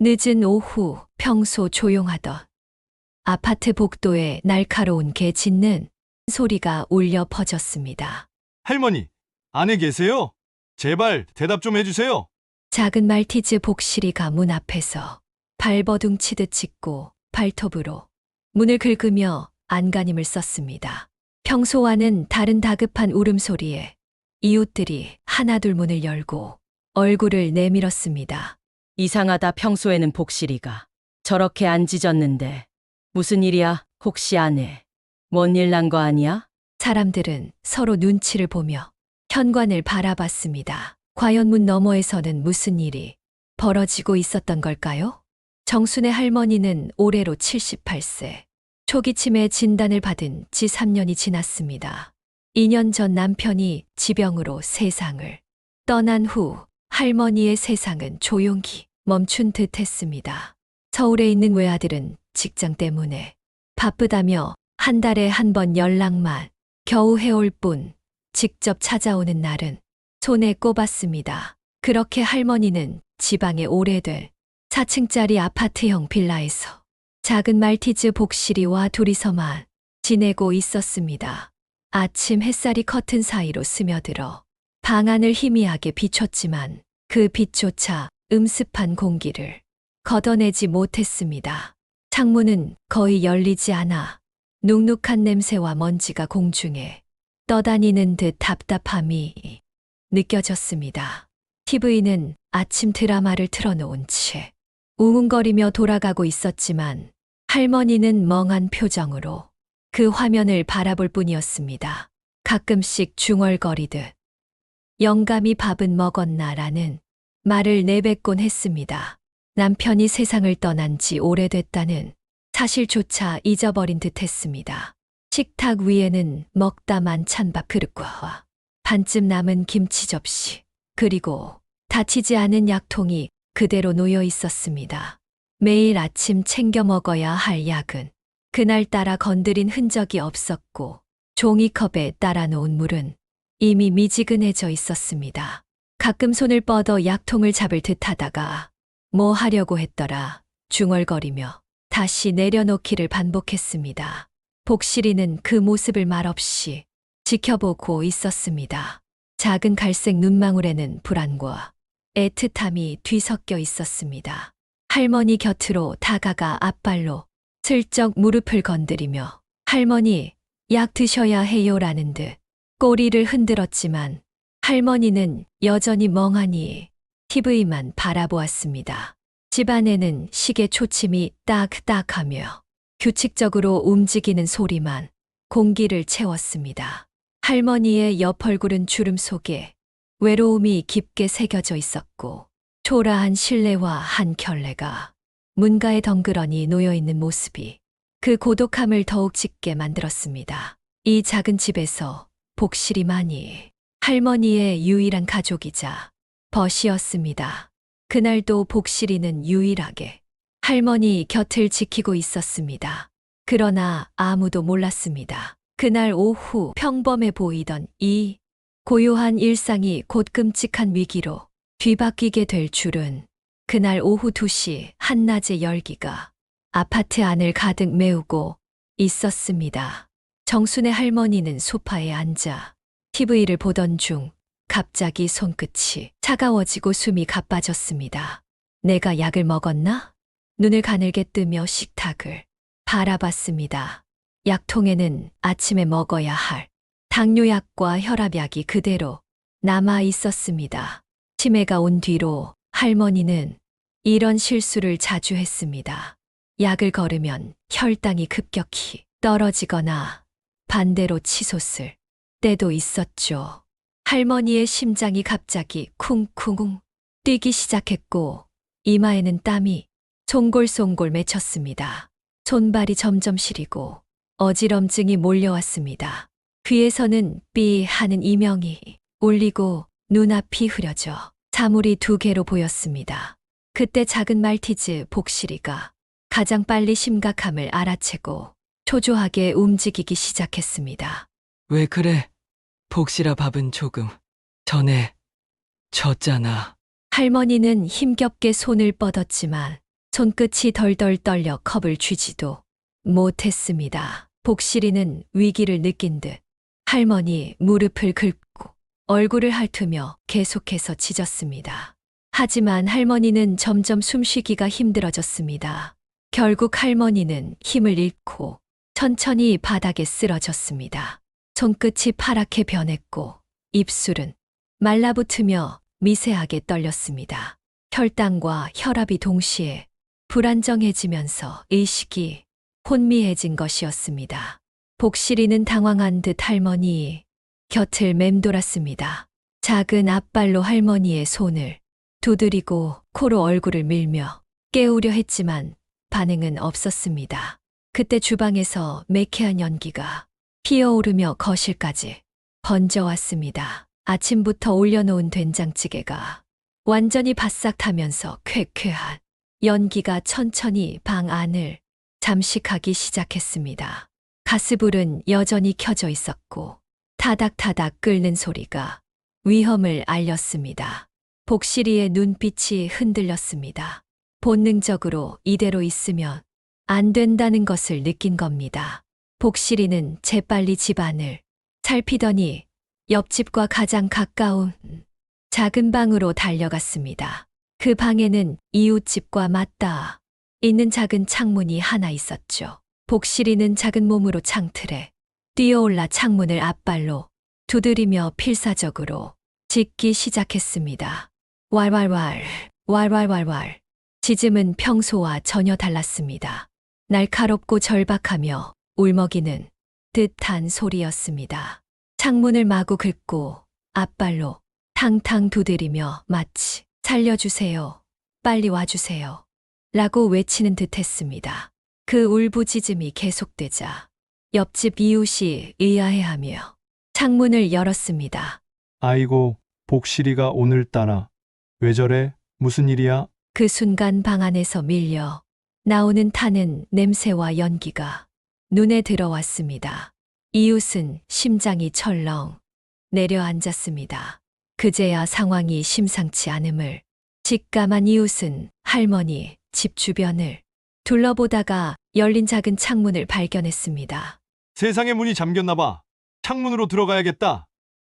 늦은 오후 평소 조용하던 아파트 복도에 날카로운 개 짖는 소리가 울려 퍼졌습니다. 할머니, 안에 계세요? 제발 대답 좀 해주세요. 작은 말티즈 복실이가 문 앞에서 발버둥 치듯 짖고 발톱으로 문을 긁으며 안간힘을 썼습니다. 평소와는 다른 다급한 울음소리에 이웃들이 하나둘 문을 열고 얼굴을 내밀었습니다. 이상하다. 평소에는 복실이가 저렇게 안 짖었는데 무슨 일이야? 혹시 아내 뭔 일 난 거 아니야? 사람들은 서로 눈치를 보며 현관을 바라봤습니다. 과연 문 너머에서는 무슨 일이 벌어지고 있었던 걸까요? 정순의 할머니는 올해로 78세. 초기침에 진단을 받은 지 3년이 지났습니다. 2년 전 남편이 지병으로 세상을 떠난 후 할머니의 세상은 조용히 멈춘 듯 했습니다. 서울에 있는 외아들은 직장 때문에 바쁘다며 한 달에 한 번 연락만 겨우 해올 뿐 직접 찾아오는 날은 손에 꼽았습니다. 그렇게 할머니는 지방에 오래된 4층짜리 아파트형 빌라에서 작은 말티즈 복실이와 둘이서만 지내고 있었습니다. 아침 햇살이 커튼 사이로 스며들어 방 안을 희미하게 비췄지만 그 빛조차 음습한 공기를 걷어내지 못했습니다. 창문은 거의 열리지 않아 눅눅한 냄새와 먼지가 공중에 떠다니는 듯 답답함이 느껴졌습니다. TV는 아침 드라마를 틀어놓은 채 웅웅거리며 돌아가고 있었지만 할머니는 멍한 표정으로 그 화면을 바라볼 뿐이었습니다. 가끔씩 중얼거리듯 영감이 밥은 먹었나 라는 말을 내뱉곤 했습니다. 남편이 세상을 떠난 지 오래됐다는 사실조차 잊어버린 듯 했습니다. 식탁 위에는 먹다 만 찬밥 그릇과 반쯤 남은 김치 접시, 그리고 닫히지 않은 약통이 그대로 놓여 있었습니다. 매일 아침 챙겨 먹어야 할 약은 그날따라 건드린 흔적이 없었고 종이컵에 따라 놓은 물은 이미 미지근해져 있었습니다. 가끔 손을 뻗어 약통을 잡을 듯 하다가 뭐 하려고 했더라 중얼거리며 다시 내려놓기를 반복했습니다. 복실이는 그 모습을 말없이 지켜보고 있었습니다. 작은 갈색 눈망울에는 불안과 애틋함이 뒤섞여 있었습니다. 할머니 곁으로 다가가 앞발로 슬쩍 무릎을 건드리며 할머니, 약 드셔야 해요라는 듯 꼬리를 흔들었지만 할머니는 여전히 멍하니 TV만 바라보았습니다. 집안에는 시계 초침이 딱딱하며 규칙적으로 움직이는 소리만 공기를 채웠습니다. 할머니의 옆 얼굴은 주름 속에 외로움이 깊게 새겨져 있었고 초라한 실내와 한 켤레가 문가에 덩그러니 놓여있는 모습이 그 고독함을 더욱 짙게 만들었습니다. 이 작은 집에서 복실이만이 할머니의 유일한 가족이자 벗이었습니다. 그날도 복실이는 유일하게 할머니 곁을 지키고 있었습니다. 그러나 아무도 몰랐습니다. 그날 오후 평범해 보이던 이 고요한 일상이 곧 끔찍한 위기로 뒤바뀌게 될 줄은 그날 오후 2시 한낮의 열기가 아파트 안을 가득 메우고 있었습니다. 정순의 할머니는 소파에 앉아 TV를 보던 중 갑자기 손끝이 차가워지고 숨이 가빠졌습니다. 내가 약을 먹었나? 눈을 가늘게 뜨며 식탁을 바라봤습니다. 약통에는 아침에 먹어야 할 당뇨약과 혈압약이 그대로 남아 있었습니다. 치매가 온 뒤로 할머니는 이런 실수를 자주 했습니다. 약을 걸으면 혈당이 급격히 떨어지거나 반대로 치솟을 때도 있었죠. 할머니의 심장이 갑자기 쿵쿵 뛰기 시작했고 이마에는 땀이 송골송골 맺혔습니다. 손발이 점점 시리고 어지럼증이 몰려왔습니다. 귀에서는 삐 하는 이명이 울리고 눈앞이 흐려져 사물이 2개로 보였습니다. 그때 작은 말티즈 복실이가 가장 빨리 심각함을 알아채고 초조하게 움직이기 시작했습니다. 왜 그래? 복실아, 밥은 조금 전에 줬잖아. 할머니는 힘겹게 손을 뻗었지만 손끝이 덜덜 떨려 컵을 쥐지도 못했습니다. 복실이는 위기를 느낀 듯 할머니 무릎을 긁고 얼굴을 핥으며 계속해서 짖었습니다. 하지만 할머니는 점점 숨쉬기가 힘들어졌습니다. 결국 할머니는 힘을 잃고 천천히 바닥에 쓰러졌습니다. 손끝이 파랗게 변했고 입술은 말라붙으며 미세하게 떨렸습니다. 혈당과 혈압이 동시에 불안정해지면서 의식이 혼미해진 것이었습니다. 복실이는 당황한 듯 할머니 곁을 맴돌았습니다. 작은 앞발로 할머니의 손을 두드리고 코로 얼굴을 밀며 깨우려 했지만 반응은 없었습니다. 그때 주방에서 매캐한 연기가 피어오르며 거실까지 번져왔습니다. 아침부터 올려놓은 된장찌개가 완전히 바싹 타면서 쾌쾌한 연기가 천천히 방 안을 잠식하기 시작했습니다. 가스불은 여전히 켜져 있었고 타닥타닥 끓는 소리가 위험을 알렸습니다. 복실이의 눈빛이 흔들렸습니다. 본능적으로 이대로 있으면 안 된다는 것을 느낀 겁니다. 복실이는 재빨리 집안을 살피더니 옆집과 가장 가까운 작은 방으로 달려갔습니다. 그 방에는 이웃집과 맞닿아 있는 작은 창문이 하나 있었죠. 복실이는 작은 몸으로 창틀에 뛰어올라 창문을 앞발로 두드리며 필사적으로 짖기 시작했습니다. 왈왈왈, 왈왈왈왈. 짖음은 평소와 전혀 달랐습니다. 날카롭고 절박하며 울먹이는 듯한 소리였습니다. 창문을 마구 긁고 앞발로 탕탕 두드리며 마치 살려주세요, 빨리 와주세요 라고 외치는 듯 했습니다. 그 울부짖음이 계속되자 옆집 이웃이 의아해하며 창문을 열었습니다. 아이고, 복실이가 오늘따라 왜 저래? 무슨 일이야? 그 순간 방 안에서 밀려 나오는 타는 냄새와 연기가 눈에 들어왔습니다. 이웃은 심장이 철렁 내려앉았습니다. 그제야 상황이 심상치 않음을 직감한 이웃은 할머니 집 주변을 둘러보다가 열린 작은 창문을 발견했습니다. 세상에 문이 잠겼나 봐. 창문으로 들어가야겠다.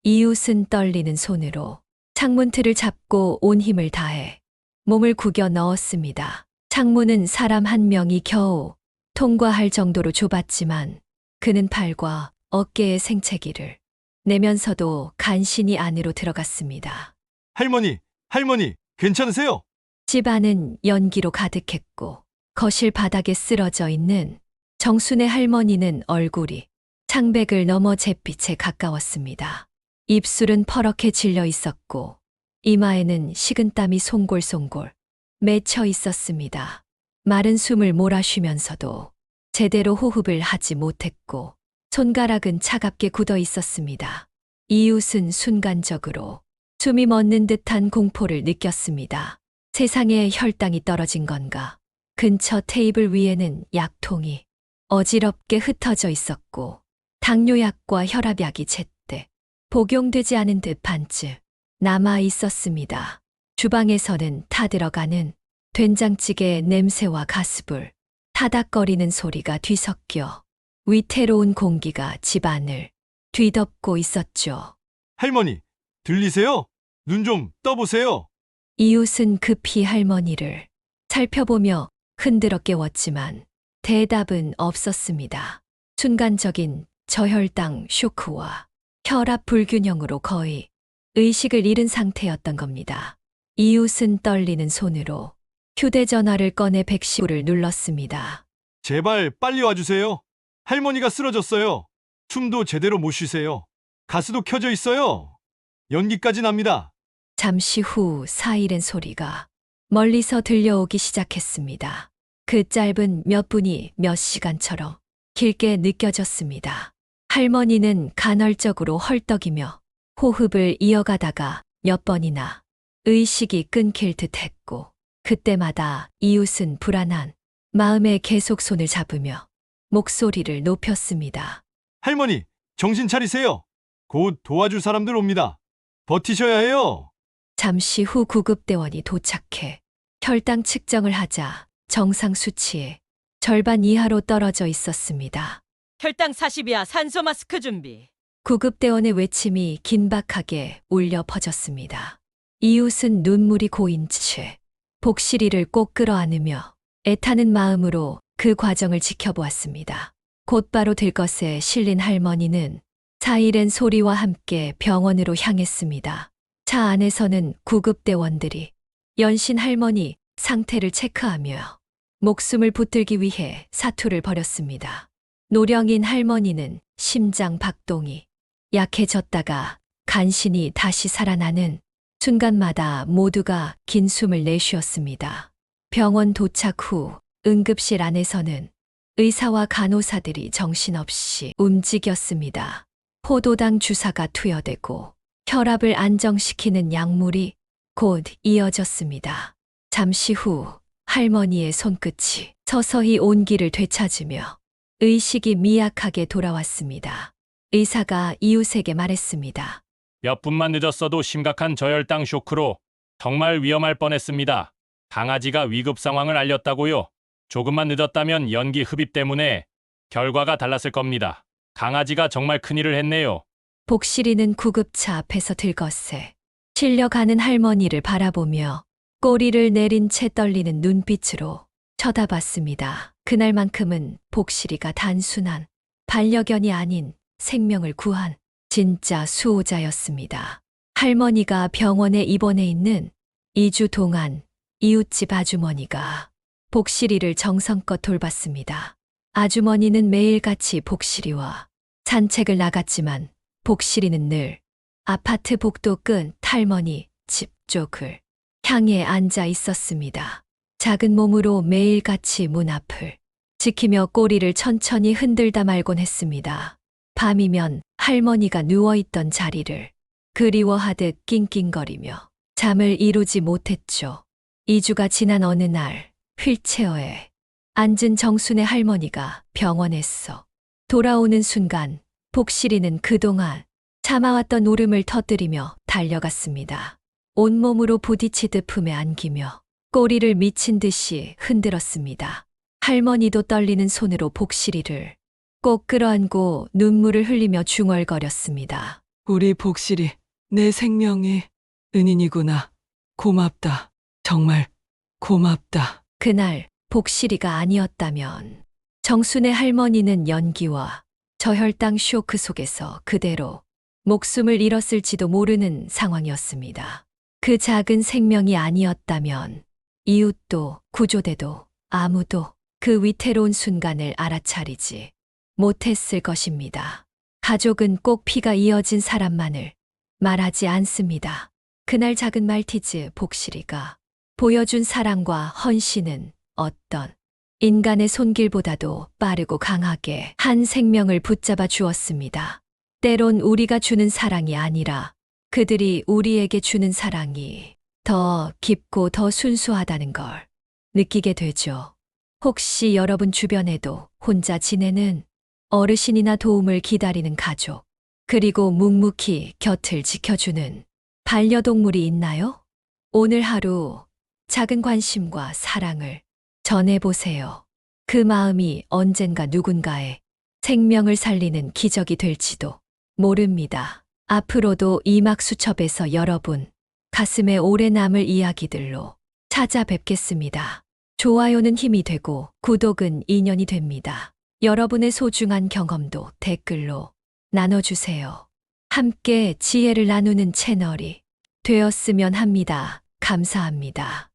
이웃은 떨리는 손으로 창문 틀을 잡고 온 힘을 다해 몸을 구겨 넣었습니다. 창문은 사람 한 명이 겨우 통과할 정도로 좁았지만 그는 팔과 어깨의 생채기를 내면서도 간신히 안으로 들어갔습니다. 할머니, 할머니, 괜찮으세요? 집 안은 연기로 가득했고 거실 바닥에 쓰러져 있는 정순의 할머니는 얼굴이 창백을 넘어 잿빛에 가까웠습니다. 입술은 퍼렇게 질려 있었고 이마에는 식은땀이 송골송골 맺혀 있었습니다. 마른 숨을 몰아쉬면서도 제대로 호흡을 하지 못했고 손가락은 차갑게 굳어 있었습니다. 이웃은 순간적으로 숨이 멎는 듯한 공포를 느꼈습니다. 세상에 혈당이 떨어진 건가? 근처 테이블 위에는 약통이 어지럽게 흩어져 있었고 당뇨약과 혈압약이 제때 복용되지 않은 듯 반쯤 남아 있었습니다. 주방에서는 타들어가는 된장찌개의 냄새와 가스불, 타닥거리는 소리가 뒤섞여 위태로운 공기가 집안을 뒤덮고 있었죠. 할머니, 들리세요? 눈 좀 떠보세요. 이웃은 급히 할머니를 살펴보며 흔들어 깨웠지만 대답은 없었습니다. 순간적인 저혈당 쇼크와 혈압 불균형으로 거의 의식을 잃은 상태였던 겁니다. 이웃은 떨리는 손으로 휴대전화를 꺼내 110을 눌렀습니다. 제발 빨리 와주세요. 할머니가 쓰러졌어요. 숨도 제대로 못 쉬세요. 가스도 켜져 있어요. 연기까지 납니다. 잠시 후 사이렌 소리가 멀리서 들려오기 시작했습니다. 그 짧은 몇 분이 몇 시간처럼 길게 느껴졌습니다. 할머니는 간헐적으로 헐떡이며 호흡을 이어가다가 몇 번이나 의식이 끊길 듯 했고 그때마다 이웃은 불안한 마음에 계속 손을 잡으며 목소리를 높였습니다. 할머니, 정신 차리세요. 곧 도와줄 사람들 옵니다. 버티셔야 해요. 잠시 후 구급대원이 도착해 혈당 측정을 하자 정상 수치의 절반 이하로 떨어져 있었습니다. 혈당 40이야. 산소 마스크 준비. 구급대원의 외침이 긴박하게 울려 퍼졌습니다. 이웃은 눈물이 고인 채 복실이를 꼭 끌어안으며 애타는 마음으로 그 과정을 지켜보았습니다. 곧바로 들것에 실린 할머니는 사이렌 소리와 함께 병원으로 향했습니다. 차 안에서는 구급대원들이 연신 할머니 상태를 체크하며 목숨을 붙들기 위해 사투를 벌였습니다. 노령인 할머니는 심장 박동이 약해졌다가 간신히 다시 살아나는 순간마다 모두가 긴 숨을 내쉬었습니다. 병원 도착 후 응급실 안에서는 의사와 간호사들이 정신없이 움직였습니다. 포도당 주사가 투여되고 혈압을 안정시키는 약물이 곧 이어졌습니다. 잠시 후 할머니의 손끝이 서서히 온기를 되찾으며 의식이 미약하게 돌아왔습니다. 의사가 이웃에게 말했습니다. 몇 분만 늦었어도 심각한 저혈당 쇼크로 정말 위험할 뻔했습니다. 강아지가 위급 상황을 알렸다고요. 조금만 늦었다면 연기 흡입 때문에 결과가 달랐을 겁니다. 강아지가 정말 큰일을 했네요. 복실이는 구급차 앞에서 들것에 실려가는 할머니를 바라보며 꼬리를 내린 채 떨리는 눈빛으로 쳐다봤습니다. 그날만큼은 복실이가 단순한 반려견이 아닌 생명을 구한 진짜 수호자였습니다. 할머니가 병원에 입원해 있는 2주 동안 이웃집 아주머니가 복실이를 정성껏 돌봤습니다. 아주머니는 매일같이 복실이와 산책을 나갔지만 복실이는 늘 아파트 복도 끝 할머니 집 쪽을 향해 앉아 있었습니다. 작은 몸으로 매일같이 문 앞을 지키며 꼬리를 천천히 흔들다 말곤 했습니다. 밤이면 할머니가 누워있던 자리를 그리워하듯 낑낑거리며 잠을 이루지 못했죠. 2주가 지난 어느 날 휠체어에 앉은 정순의 할머니가 병원에서 돌아오는 순간 복실이는 그동안 참아왔던 울음을 터뜨리며 달려갔습니다. 온몸으로 부딪히듯 품에 안기며 꼬리를 미친 듯이 흔들었습니다. 할머니도 떨리는 손으로 복실이를 꼭 끌어안고 눈물을 흘리며 중얼거렸습니다. 우리 복실이 내 생명의 은인이구나. 고맙다. 정말 고맙다. 그날 복실이가 아니었다면 정순의 할머니는 연기와 저혈당 쇼크 속에서 그대로 목숨을 잃었을지도 모르는 상황이었습니다. 그 작은 생명이 아니었다면 이웃도 구조대도 아무도 그 위태로운 순간을 알아차리지 못했을 것입니다. 가족은 꼭 피가 이어진 사람만을 말하지 않습니다. 그날 작은 말티즈 복실이가 보여준 사랑과 헌신은 어떤 인간의 손길보다도 빠르고 강하게 한 생명을 붙잡아 주었습니다. 때론 우리가 주는 사랑이 아니라 그들이 우리에게 주는 사랑이 더 깊고 더 순수하다는 걸 느끼게 되죠. 혹시 여러분 주변에도 혼자 지내는 어르신이나 도움을 기다리는 가족, 그리고 묵묵히 곁을 지켜주는 반려동물이 있나요? 오늘 하루 작은 관심과 사랑을 전해보세요. 그 마음이 언젠가 누군가의 생명을 살리는 기적이 될지도 모릅니다. 앞으로도 이막수첩에서 여러분 가슴에 오래 남을 이야기들로 찾아뵙겠습니다. 좋아요는 힘이 되고 구독은 인연이 됩니다. 여러분의 소중한 경험도 댓글로 나눠주세요. 함께 지혜를 나누는 채널이 되었으면 합니다. 감사합니다.